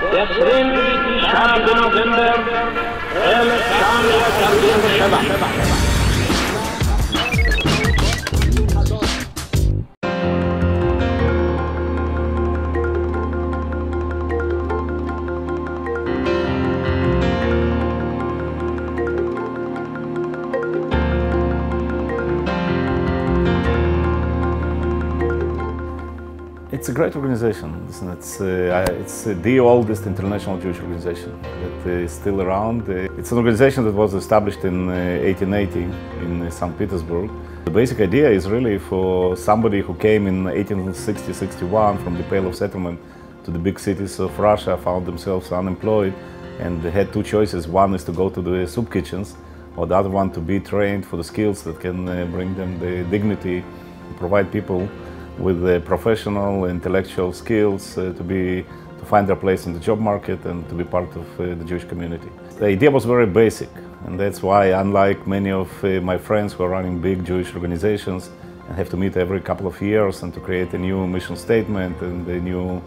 der 23 בנובמבר 1947. It's a great organization. It's the oldest international Jewish organization that is still around. It's an organization that was established in 1880 in St. Petersburg. The basic idea is really for somebody who came in 1860-61 from the Pale of Settlement to the big cities of Russia, found themselves unemployed, and they had two choices. One is to go to the soup kitchens, or the other one to be trained for the skills that can bring them the dignity, provide people with the professional, intellectual skills to find their place in the job market and to be part of the Jewish community. The idea was very basic, and that's why, unlike many of my friends who are running big Jewish organizations and have to meet every couple of years and to create a new mission statement and a new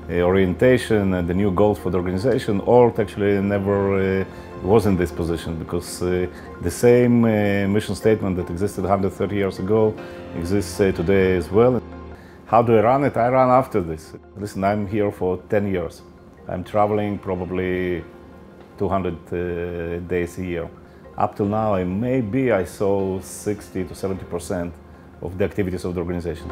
orientation and the new goals for the organization, ORT actually never was in this position, because the same mission statement that existed 130 years ago exists today as well. How do I run it? I run after this. Listen, I'm here for 10 years. I'm traveling probably 200 days a year. Up till now, maybe I saw 60 to 70% of the activities of the organization.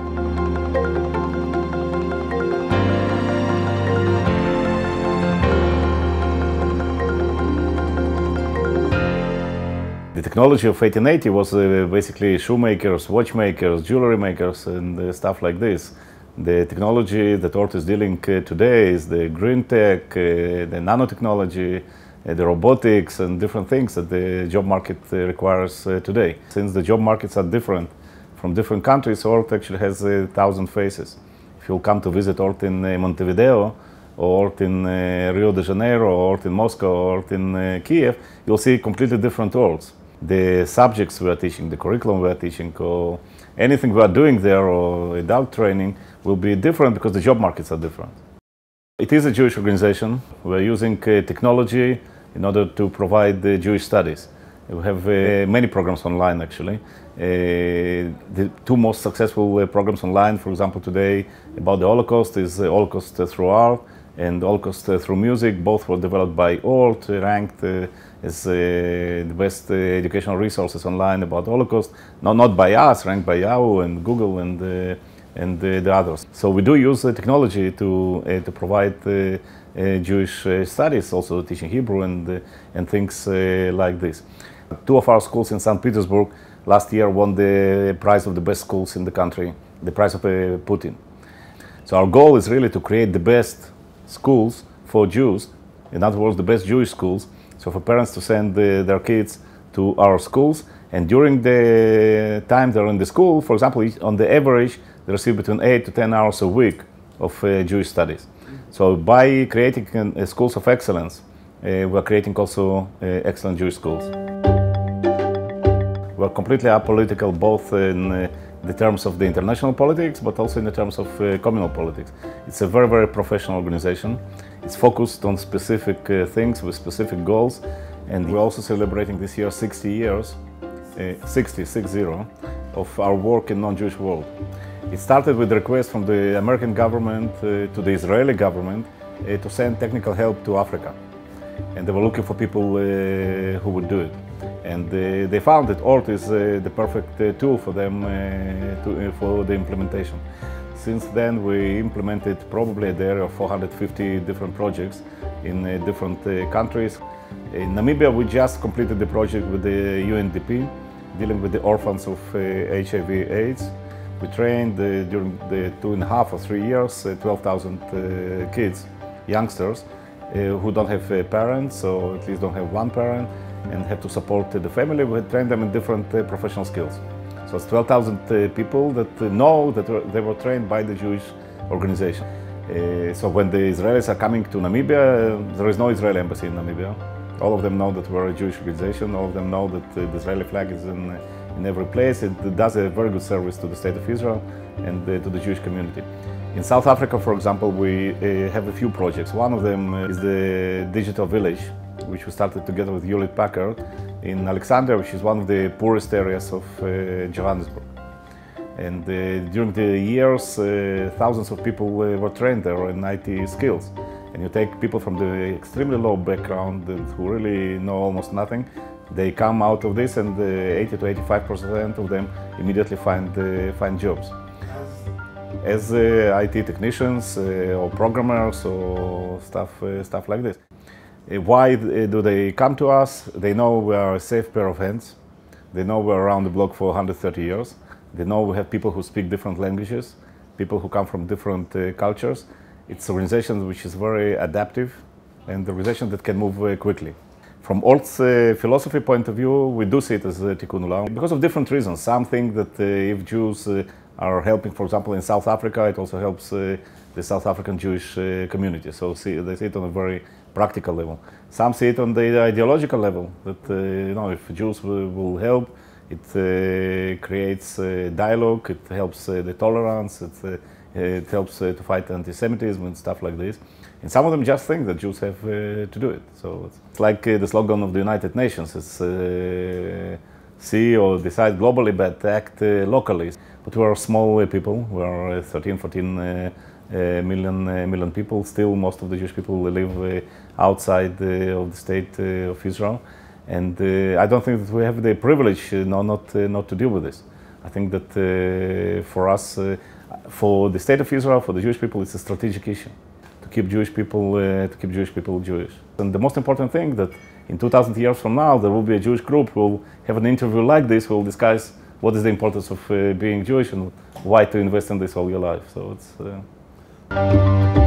The technology of 1880 was basically shoemakers, watchmakers, jewelry makers, and stuff like this. The technology that ORT is dealing today is the green tech, the nanotechnology, the robotics, and different things that the job market requires today. Since the job markets are different from different countries, ORT actually has 1,000 faces. If you'll come to visit ORT in Montevideo, or ORT in Rio de Janeiro, or ORT in Moscow, or ORT in Kiev, you'll see completely different worlds. The subjects we are teaching, the curriculum we are teaching, or anything we are doing there, or adult training, will be different because the job markets are different. It is a Jewish organization. We are using technology in order to provide the Jewish studies. We have many programs online, actually. The two most successful programs online, for example, today about the Holocaust is Holocaust through art and Holocaust through music. Both were developed by ORT, ranked as the best educational resources online about Holocaust. Not by us, ranked by Yahoo and Google and the others. So we do use technology to provide Jewish studies, also teaching Hebrew and things like this. Two of our schools in St. Petersburg last year won the prize of the best schools in the country, the prize of Putin. So our goal is really to create the best schools for Jews, in other words, the best Jewish schools, so for parents to send their kids to our schools, and during the time they're in the school, for example, on the average, they receive between 8 to 10 hours a week of Jewish studies. So by creating schools of excellence, we're creating also excellent Jewish schools. We're completely apolitical, both in the terms of the international politics, but also in the terms of communal politics. It's a very, very professional organization. It's focused on specific things with specific goals, and we're also celebrating this year 60 years, 60 of our work in non-Jewish world. It started with a request from the American government to the Israeli government to send technical help to Africa, and they were looking for people who would do it. And they found that ORT is the perfect tool for them for the implementation. Since then, we implemented probably there are 450 different projects in different countries. In Namibia, we just completed the project with the UNDP, dealing with the orphans of HIV/AIDS. We trained during the 2.5 or 3 years 12,000 kids, youngsters, who don't have parents, or at least don't have one parent, and have to support the family. We trained them in different professional skills. So it's 12,000 people that know that they were trained by the Jewish organization. So when the Israelis are coming to Namibia, there is no Israeli embassy in Namibia. All of them know that we're a Jewish organization. All of them know that the Israeli flag is in every place. It does a very good service to the State of Israel and to the Jewish community. In South Africa, for example, we have a few projects. One of them is the Digital Village, which we started together with Hewlett Packard in Alexandria, which is one of the poorest areas of Johannesburg. And during the years, thousands of people were trained there in IT skills. And you take people from the extremely low background who really know almost nothing, they come out of this and 80 to 85% of them immediately find jobs. As IT technicians or programmers or stuff like this. Why do they come to us? They know we are a safe pair of hands. They know we're around the block for 130 years. They know we have people who speak different languages, people who come from different cultures. It's an organization which is very adaptive and an organization that can move quickly. From ORT's philosophy point of view, we do see it as tikkun olam because of different reasons. Some think that if Jews are helping, for example, in South Africa, it also helps the South African Jewish community. So they see it on a very practical level. Some see it on the ideological level, that if Jews will help, it creates dialogue, it helps the tolerance, it helps to fight anti-Semitism and stuff like this. And some of them just think that Jews have to do it. So it's like the slogan of the United Nations. It's see or decide globally, but act locally. But we are small people. We are 13, 14 million people. Still, most of the Jewish people live outside of the state of Israel. And I don't think that we have the privilege not to deal with this. I think that for us, for the state of Israel, for the Jewish people, it's a strategic issue to keep Jewish people Jewish. And the most important thing that in 2,000 years from now, there will be a Jewish group who will have an interview like this, who will discuss what is the importance of being Jewish and why to invest in this all your life. So it's.